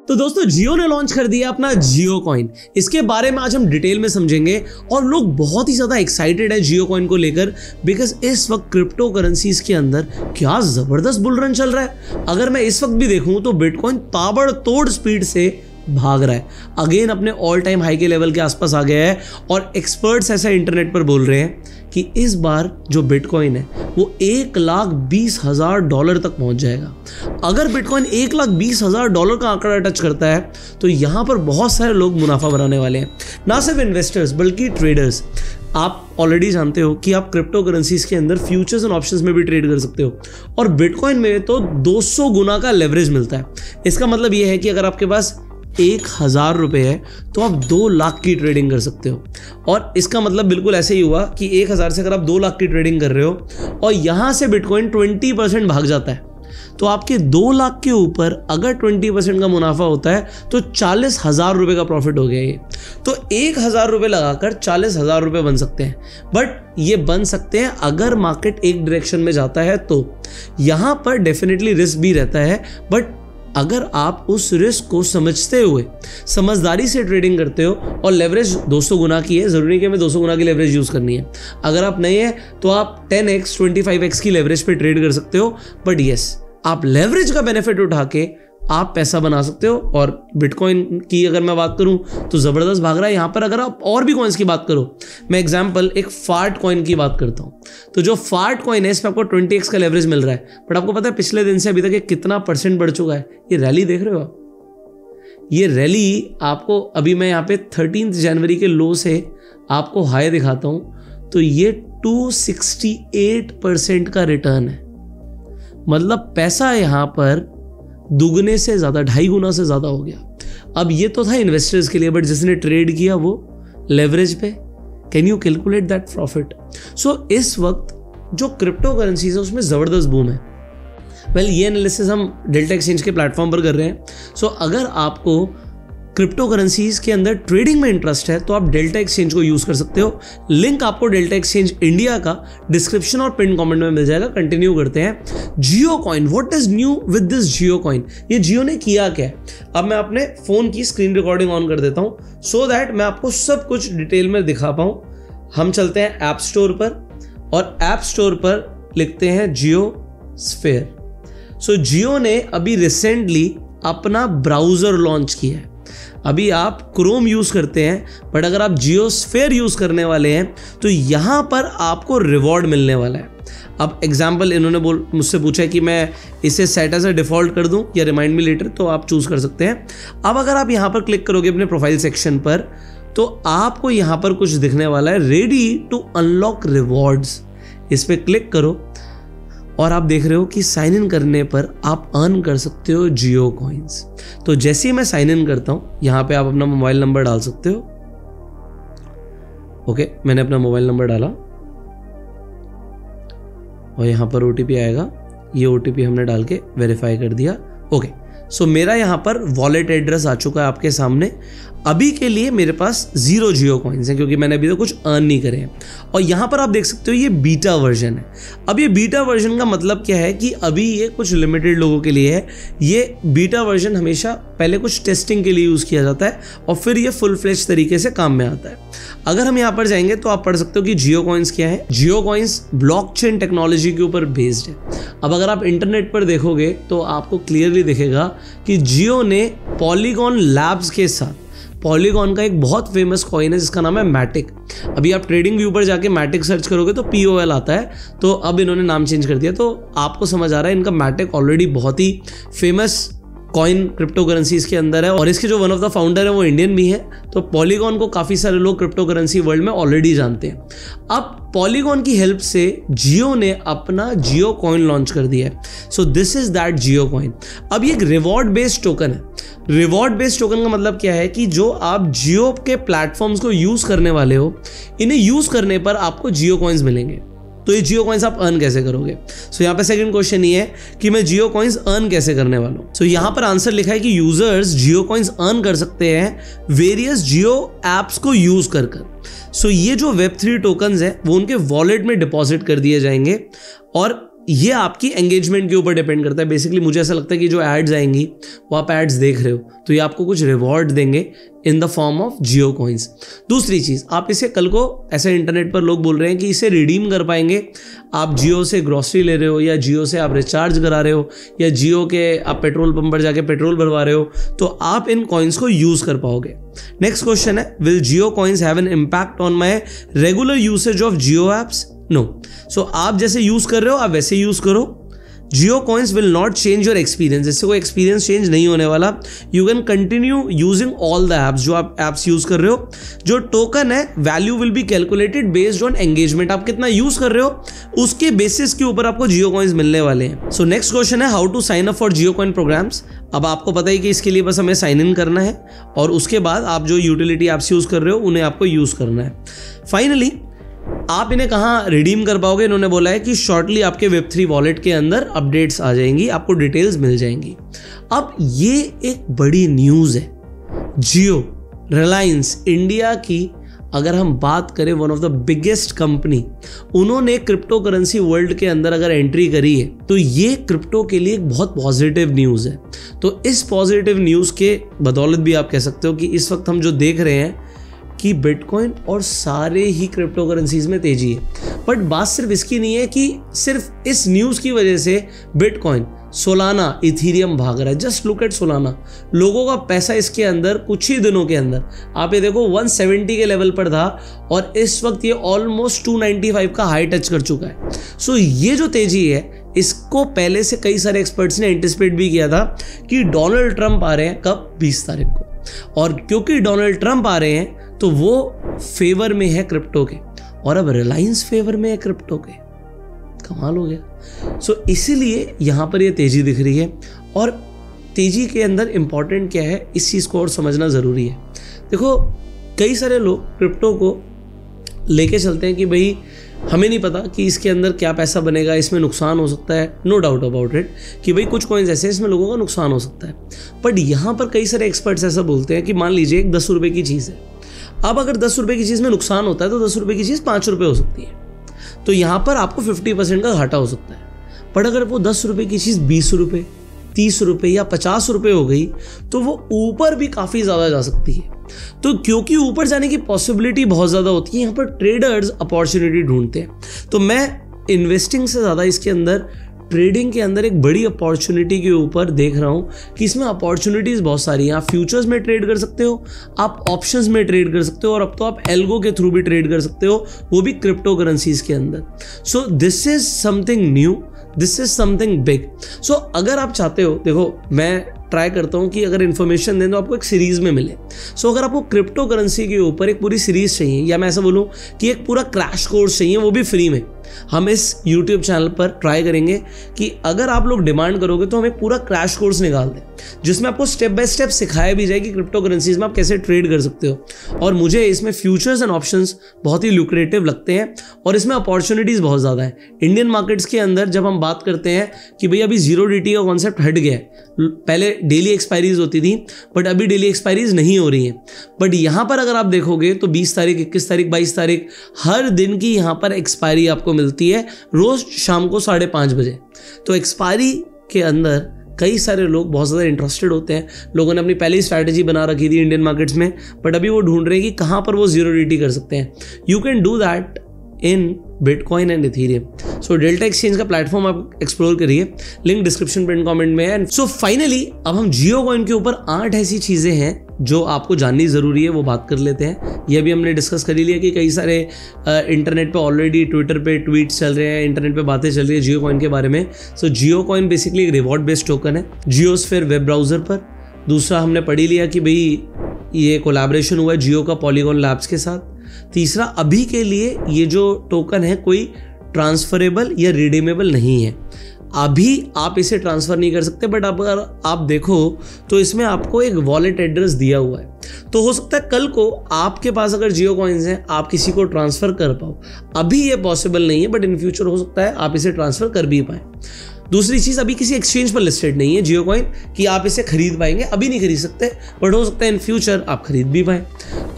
तो दोस्तों जियो ने लॉन्च कर दिया अपना जियो कॉइन। इसके बारे में आज हम डिटेल में समझेंगे और लोग बहुत ही ज़्यादा एक्साइटेड है जियो कॉइन को लेकर, बिकॉज इस वक्त क्रिप्टो करेंसीज के अंदर क्या ज़बरदस्त बुल रन चल रहा है। अगर मैं इस वक्त भी देखूं तो बिटकॉइन ताबड़तोड़ स्पीड से भाग रहा है, अगेन अपने ऑल टाइम हाई के लेवल के आसपास आ गया है। और एक्सपर्ट्स ऐसा इंटरनेट पर बोल रहे हैं कि इस बार जो बिटकॉइन है वो $1,20,000 तक पहुंच जाएगा। अगर बिटकॉइन $1,20,000 का आंकड़ा टच करता है तो यहाँ पर बहुत सारे लोग मुनाफा बनाने वाले हैं, ना सिर्फ इन्वेस्टर्स बल्कि ट्रेडर्स। आप ऑलरेडी जानते हो कि आप क्रिप्टो करेंसीज के अंदर फ्यूचर्स एंड ऑप्शंस में भी ट्रेड कर सकते हो, और बिटकॉइन में तो 200 गुना का लेवरेज मिलता है। इसका मतलब ये है कि अगर आपके पास 1,000 रुपये है तो आप 2 लाख की ट्रेडिंग कर सकते हो। और इसका मतलब बिल्कुल ऐसे ही हुआ कि 1,000 से अगर आप 2 लाख की ट्रेडिंग कर रहे हो और यहाँ से बिटकॉइन 20% भाग जाता है तो आपके 2 लाख के ऊपर अगर 20% का मुनाफा होता है तो 40,000 रुपये का प्रॉफिट हो गया। ये तो 1,000 रुपये लगाकर 40,000 रुपये बन सकते हैं, बट ये बन सकते हैं अगर मार्केट एक डायरेक्शन में जाता है तो। यहाँ पर डेफिनेटली रिस्क भी रहता है, बट अगर आप उस रिस्क को समझते हुए समझदारी से ट्रेडिंग करते हो, और लेवरेज 200 गुना की है, ज़रूरी नहीं कि हमें 200 गुना की लेवरेज यूज़ करनी है। अगर आप नहीं है तो आप 10x 25x की लेवरेज पे ट्रेड कर सकते हो, बट यस आप लेवरेज का बेनिफिट उठा के आप पैसा बना सकते हो। और बिटकॉइन की अगर मैं बात करूं तो ज़बरदस्त भाग रहा है यहाँ पर। अगर आप और भी कॉइन्स की बात करो, मैं एग्जांपल एक फार्ट कॉइन की बात करता हूँ, तो जो फार्ट कॉइन है इसमें आपको 20x का लेवरेज मिल रहा है, बट आपको पता है पिछले दिन से अभी तक ये कितना % बढ़ चुका है। ये रैली देख रहे हो आप, ये रैली आपको अभी मैं यहाँ पे 13 जनवरी के लो से आपको हाई दिखाता हूँ, तो ये 268% का रिटर्न है। मतलब पैसा यहाँ पर दुगने से ज़्यादा, 2.5 गुना से ज़्यादा हो गया। अब ये तो था इन्वेस्टर्स के लिए, बट जिसने ट्रेड किया वो लेवरेज पे, can you calculate that profit. So इस वक्त जो क्रिप्टो करेंसीज है उसमें ज़बरदस्त बूम है। वेल ये एनालिसिस हम डेल्टा एक्सचेंज के प्लेटफॉर्म पर कर रहे हैं। सो अगर आपको क्रिप्टो करेंसीज के अंदर ट्रेडिंग में इंटरेस्ट है तो आप डेल्टा एक्सचेंज को यूज़ कर सकते हो। लिंक आपको डेल्टा एक्सचेंज इंडिया का डिस्क्रिप्शन और पिन कमेंट में मिल जाएगा। कंटिन्यू करते हैं। Jio coin, what is new with this Jio coin? ये जियो ने किया क्या है? अब मैं अपने फ़ोन की स्क्रीन रिकॉर्डिंग ऑन कर देता हूँ सो दैट मैं आपको सब कुछ डिटेल में दिखा पाऊँ। हम चलते हैं ऐप स्टोर पर और ऐप स्टोर पर लिखते हैं जियो स्फेयर। सो जियो ने अभी रिसेंटली अपना ब्राउज़र लॉन्च किया है। अभी आप क्रोम यूज़ करते हैं, बट अगर आप जियो स्फेयर यूज़ करने वाले हैं तो यहाँ पर आपको रिवॉर्ड मिलने वाला है। अब एग्जाम्पल इन्होंने मुझसे पूछा है कि मैं इसे सेट एज अ डिफ़ॉल्ट कर दूं या रिमाइंड मी लेटर, तो आप चूज़ कर सकते हैं। अब अगर आप यहाँ पर क्लिक करोगे अपने प्रोफाइल सेक्शन पर तो आपको यहाँ पर कुछ दिखने वाला है, रेडी टू अनलॉक रिवॉर्ड्स। इस पर क्लिक करो और आप देख रहे हो कि साइन इन करने पर आप अर्न कर सकते हो जियो कॉइन्स। तो जैसे ही मैं साइन इन करता हूँ यहाँ पे आप अपना मोबाइल नंबर डाल सकते हो। ओके, मैंने अपना मोबाइल नंबर डाला और यहाँ पर OTP आएगा। ये OTP हमने डाल के वेरीफाई कर दिया। ओके, सो मेरा यहाँ पर वॉलेट एड्रेस आ चुका है आपके सामने। अभी के लिए मेरे पास 0 जियो कॉइन्स हैं क्योंकि मैंने अभी तक कुछ अर्न नहीं करे हैं। और यहाँ पर आप देख सकते हो ये बीटा वर्जन है। अब ये बीटा वर्जन का मतलब क्या है कि अभी ये कुछ लिमिटेड लोगों के लिए है। ये बीटा वर्जन हमेशा पहले कुछ टेस्टिंग के लिए यूज़ किया जाता है और फिर ये फुल फ्लेज तरीके से काम में आता है। अगर हम यहाँ पर जाएंगे तो आप पढ़ सकते हो कि जियो कॉइन्स क्या है। जियो कॉइन्स ब्लॉकचेन टेक्नोलॉजी के ऊपर बेस्ड है। अब अगर आप इंटरनेट पर देखोगे तो आपको क्लियरली दिखेगा कि जियो ने पॉलीगॉन लैब्स के साथ, पॉलीगॉन का एक बहुत फेमस कॉइन है जिसका नाम है मैटिक। अभी आप ट्रेडिंग व्यू पर जाके मैटिक सर्च करोगे तो POL आता है, तो अब इन्होंने नाम चेंज कर दिया। तो आपको समझ आ रहा है इनका मैटिक ऑलरेडी बहुत ही फेमस कॉइन क्रिप्टो करेंसीज के अंदर है, और इसके जो वन ऑफ द फाउंडर है वो इंडियन भी है। तो पॉलीगॉन को काफ़ी सारे लोग क्रिप्टो करेंसी वर्ल्ड में ऑलरेडी जानते हैं। अब पॉलीगॉन की हेल्प से जियो ने अपना जियो कॉइन लॉन्च कर दिया है। सो this is that Jio coin. अब ये एक रिवॉर्ड बेस्ड टोकन है। रिवॉर्ड बेस्ड टोकन का मतलब क्या है कि जो आप जियो के प्लेटफॉर्म्स को यूज़ करने वाले हो, इन्हें यूज़ करने पर आपको जियो कॉइन्स मिलेंगे। तो ये जियो कॉइन्स आप अर्न कैसे करोगे? सो यहाँ पे सेकंड क्वेश्चन ये है कि मैं जियो कॉइन्स अर्न कैसे करने वाला हूँ। सो यहाँ पर आंसर लिखा है कि यूजर्स जियो कॉइन्स अर्न कर सकते हैं वेरियस जियो एप्स को यूज कर। सो ये जो Web3 टोकन्स हैं वो उनके वॉलेट में डिपॉजिट कर दिए जाएंगे और ये आपकी एंगेजमेंट के ऊपर डिपेंड करता है। बेसिकली मुझे ऐसा लगता है कि जो एड्स आएंगी वो आप एड्स देख रहे हो तो ये आपको कुछ रिवॉर्ड देंगे in the form of Jio coins. दूसरी चीज़, आप इसे कल को ऐसे इंटरनेट पर लोग बोल रहे हैं कि इसे रिडीम कर पाएंगे। आप जियो से ग्रॉसरी ले रहे हो या जियो से आप रिचार्ज करा रहे हो या जियो के आप पेट्रोल पंप पर जाके पेट्रोल भरवा रहे हो तो आप इन कॉइन्स को यूज़ कर पाओगे। नेक्स्ट क्वेश्चन है, will Jio coins have an impact on my regular usage of Jio apps? No. So आप जैसे यूज़ कर रहे हो आप वैसे यूज़ करो। Jio coins will not change your experience, इससे कोई एक्सपीरियंस चेंज नहीं होने वाला। You can continue using all the apps जो आप एप्स यूज कर रहे हो। जो टोकन है value will be calculated based on engagement, आप कितना यूज कर रहे हो उसके बेसिस के ऊपर आपको जियो कॉइन्स मिलने वाले हैं। सो नेक्स्ट क्वेश्चन है, how to sign up for Jio coin programs? अब आपको पता है कि इसके लिए बस हमें साइन इन करना है और उसके बाद आप जो यूटिलिटी एप्स यूज कर रहे हो उन्हें आपको यूज करना है। फाइनली आप इन्हें कहाँ रिडीम कर पाओगे? इन्होंने बोला है कि शॉर्टली आपके Web3 वॉलेट के अंदर अपडेट्स आ जाएंगी, आपको डिटेल्स मिल जाएंगी। अब ये एक बड़ी न्यूज़ है। जियो, रिलायंस इंडिया की अगर हम बात करें one of the biggest company, उन्होंने क्रिप्टो करेंसी वर्ल्ड के अंदर अगर एंट्री करी है तो ये क्रिप्टो के लिए एक बहुत पॉजिटिव न्यूज़ है। तो इस पॉजिटिव न्यूज़ के बदौलत भी आप कह सकते हो कि इस वक्त हम जो देख रहे हैं कि बिटकॉइन और सारे ही क्रिप्टो करेंसीज में तेजी है। बट बात सिर्फ इसकी नहीं है कि सिर्फ इस न्यूज़ की वजह से बिटकॉइन, सोलाना, इथीरियम भाग रहा है। जस्ट लुक एट सोलाना, लोगों का पैसा इसके अंदर कुछ ही दिनों के अंदर आप ये देखो 170 के लेवल पर था और इस वक्त ये ऑलमोस्ट 295 का हाई टच कर चुका है। सो ये जो तेजी है इसको पहले से कई सारे एक्सपर्ट्स ने एंटिसिपेट भी किया था कि डोनाल्ड ट्रंप आ रहे हैं कब, 20 तारीख को, और क्योंकि डोनाल्ड ट्रंप आ रहे हैं तो वो फेवर में है क्रिप्टो के और अब रिलायंस फेवर में है क्रिप्टो के। कमाल हो गया। सो इसीलिए यहाँ पर ये तेजी दिख रही है और तेजी के अंदर इंपॉर्टेंट क्या है इस चीज़ को और समझना ज़रूरी है। देखो कई सारे लोग क्रिप्टो को लेके चलते हैं कि भाई हमें नहीं पता कि इसके अंदर क्या पैसा बनेगा, इसमें नुकसान हो सकता है। नो डाउट अबाउट इट कि भाई कुछ कॉइन्स ऐसे हैं इसमें लोगों का नुकसान हो सकता है। बट यहाँ पर कई सारे एक्सपर्ट्स ऐसा बोलते हैं कि मान लीजिए एक 10 रुपये की चीज़ है, अब अगर 10 रुपये की चीज़ में नुकसान होता है तो 10 रुपये की चीज़ 5 रुपये हो सकती है, तो यहाँ पर आपको 50% का घाटा हो सकता है। बट अगर वो 10 रुपये की चीज़ 20 रुपये, 30 रुपये या 50 रुपये हो गई तो वो ऊपर भी काफ़ी ज़्यादा जा सकती है। तो क्योंकि ऊपर जाने की पॉसिबिलिटी बहुत ज़्यादा होती है, यहाँ पर ट्रेडर्स अपॉर्चुनिटी ढूंढते हैं। तो मैं इन्वेस्टिंग से ज़्यादा इसके अंदर ट्रेडिंग के अंदर एक बड़ी अपॉर्चुनिटी के ऊपर देख रहा हूँ कि इसमें अपॉर्चुनिटीज़ बहुत सारी हैं। आप फ्यूचर्स में ट्रेड कर सकते हो, आप ऑप्शंस में ट्रेड कर सकते हो और अब तो आप एल्गो के थ्रू भी ट्रेड कर सकते हो, वो भी क्रिप्टो करेंसीज के अंदर। So this is something new, this is something big. So अगर आप चाहते हो, देखो मैं ट्राई करता हूँ कि अगर इन्फॉर्मेशन दें तो आपको एक सीरीज़ में मिले। सो अगर आपको क्रिप्टो करेंसी के ऊपर एक पूरी सीरीज़ चाहिए या मैं ऐसा बोलूँ कि एक पूरा क्रैश कोर्स चाहिए, वो भी फ्री में, हम इस YouTube चैनल पर ट्राई करेंगे कि अगर आप लोग डिमांड करोगे तो हम एक पूरा क्रैश कोर्स निकाल दें जिसमें आपको स्टेप बाय स्टेप सिखाया भी जाए कि क्रिप्टो करेंसीज में आप कैसे ट्रेड कर सकते हो। और मुझे इसमें फ्यूचर्स एंड ऑप्शंस बहुत ही लुक्रेटिव लगते हैं और इसमें अपॉर्चुनिटीज़ बहुत ज़्यादा है। इंडियन मार्केट्स के अंदर जब हम बात करते हैं कि भाई अभी 0DT का कॉन्सेप्ट हट गया है, पहले डेली एक्सपायरीज होती थी बट अभी डेली एक्सपायरीज नहीं हो रही हैं। बट यहाँ पर अगर आप देखोगे तो 20 तारीख, 21 तारीख, 22 तारीख हर दिन की यहाँ पर एक्सपायरी आपको मिलती है, रोज़ शाम को 5:30 बजे। तो एक्सपायरी के अंदर कई सारे लोग बहुत ज़्यादा इंटरेस्टेड होते हैं। लोगों ने अपनी पहली स्ट्रैटेजी बना रखी थी इंडियन मार्केट्स में, बट अभी वो ढूंढ रहे हैं कि कहाँ पर वो 0DT कर सकते हैं। You can do that in bitcoin and Ethereum. So delta exchange का प्लेटफॉर्म आप एक्सप्लोर करिए, लिंक डिस्क्रिप्शन पिन कमेंट में है। सो फाइनली अब हम जियो कॉइन के ऊपर 8 ऐसी चीज़ें हैं जो आपको जाननी ज़रूरी है, वो बात कर लेते हैं। ये भी हमने डिस्कस कर ही लिया कि कई सारे इंटरनेट पे ऑलरेडी ट्विटर पे ट्वीट्स चल रहे हैं, इंटरनेट पे बातें चल रही है जियो कॉइन के बारे में। सो जियो कॉइन बेसिकली एक रिवॉर्ड बेस्ड टोकन है जियोस्फेयर वेब ब्राउज़र पर। दूसरा हमने पढ़ ही लिया कि भाई ये कोलैबोरेशन हुआ है जियो का पॉलीगॉन लैब्स के साथ। तीसरा, अभी के लिए ये जो टोकन है कोई ट्रांसफरेबल या रिडीमेबल नहीं है, अभी आप इसे ट्रांसफ़र नहीं कर सकते। बट अगर आप देखो तो इसमें आपको एक वॉलेट एड्रेस दिया हुआ है, तो हो सकता है कल को आपके पास अगर जियो कॉइन्स हैं आप किसी को ट्रांसफ़र कर पाओ। अभी ये पॉसिबल नहीं है बट इन फ्यूचर हो सकता है आप इसे ट्रांसफ़र कर भी पाएँ। दूसरी चीज़, अभी किसी एक्सचेंज पर लिस्टेड नहीं है जियो कॉइन कि आप इसे खरीद पाएंगे, अभी नहीं खरीद सकते, बट हो सकता है इन फ्यूचर आप खरीद भी पाएं।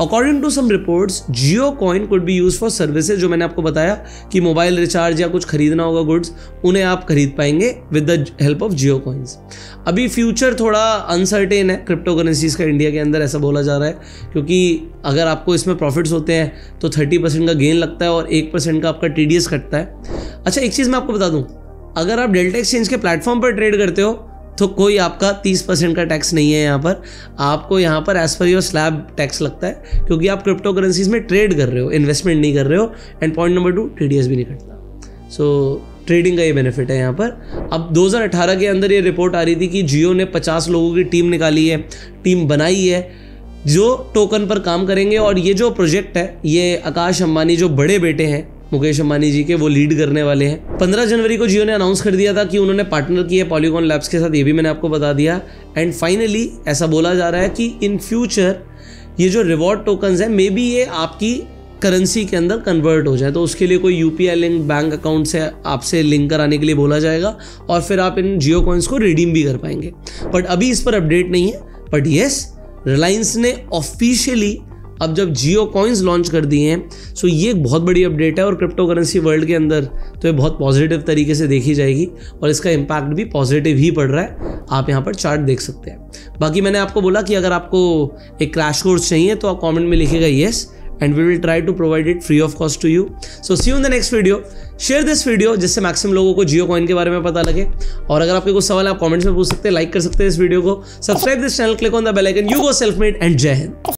According to some reports Jio coin could be use for services, जो मैंने आपको बताया कि मोबाइल रिचार्ज या कुछ खरीदना होगा गुड्स, उन्हें आप खरीद पाएंगे with the help of Jio coins. अभी फ्यूचर थोड़ा अनसर्टेन है क्रिप्टो करेंसीज का इंडिया के अंदर, ऐसा बोला जा रहा है, क्योंकि अगर आपको इसमें प्रॉफिट्स होते हैं तो 30% का गेन लगता है और 1% का आपका TDS कटता है। अच्छा, एक चीज़ मैं आपको बता दूं, अगर आप डेल्टा एक्सचेंज के प्लेटफॉर्म पर ट्रेड करते हो तो कोई आपका 30% का टैक्स नहीं है यहाँ पर, आपको यहाँ पर as per your slab tax लगता है, क्योंकि आप क्रिप्टो करेंसीज में ट्रेड कर रहे हो, इन्वेस्टमेंट नहीं कर रहे हो। एंड पॉइंट नंबर 2, TDS भी नहीं कटता। सो ट्रेडिंग का ये बेनिफिट है यहाँ पर। अब 2018 के अंदर ये रिपोर्ट आ रही थी कि जियो ने 50 लोगों की टीम निकाली है, टीम बनाई है जो टोकन पर काम करेंगे, और ये जो प्रोजेक्ट है ये आकाश अंबानी जो बड़े बेटे हैं मुकेश अंबानी जी के, वो लीड करने वाले हैं। 15 जनवरी को जियो ने अनाउंस कर दिया था कि उन्होंने पार्टनर किया पॉलीगॉन लैब्स के साथ, ये भी मैंने आपको बता दिया। एंड फाइनली ऐसा बोला जा रहा है कि इन फ्यूचर ये जो रिवॉर्ड टोकन्स है मे बी ये आपकी करेंसी के अंदर कन्वर्ट हो जाए, तो उसके लिए कोई UPI लिंक बैंक अकाउंट से आपसे लिंक कराने के लिए बोला जाएगा और फिर आप इन जियो कॉइन्स को रिडीम भी कर पाएंगे। बट अभी इस पर अपडेट नहीं है। बट येस, रिलायंस ने ऑफिशियली अब जब जियो कॉइन्स लॉन्च कर दिए हैं, सो ये एक बहुत बड़ी अपडेट है और क्रिप्टो करेंसी वर्ल्ड के अंदर तो ये बहुत पॉजिटिव तरीके से देखी जाएगी और इसका इम्पैक्ट भी पॉजिटिव ही पड़ रहा है। आप यहाँ पर चार्ट देख सकते हैं। बाकी मैंने आपको बोला कि अगर आपको एक क्रैश कोर्स चाहिए तो आप कमेंट में लिखिएगा yes, and we will try to provide it free of cost to you. So see you in the next video. Share this video जिससे मैक्सिमम लोगों को जियो कॉइन के बारे में पता लगे। और अगर आपके कुछ सवाल आप कमेंट्स में पूछ सकते हैं, लाइक कर सकते हैं इस वीडियो को, subscribe this channel, click on the bell icon. You go self made and जय हिंद।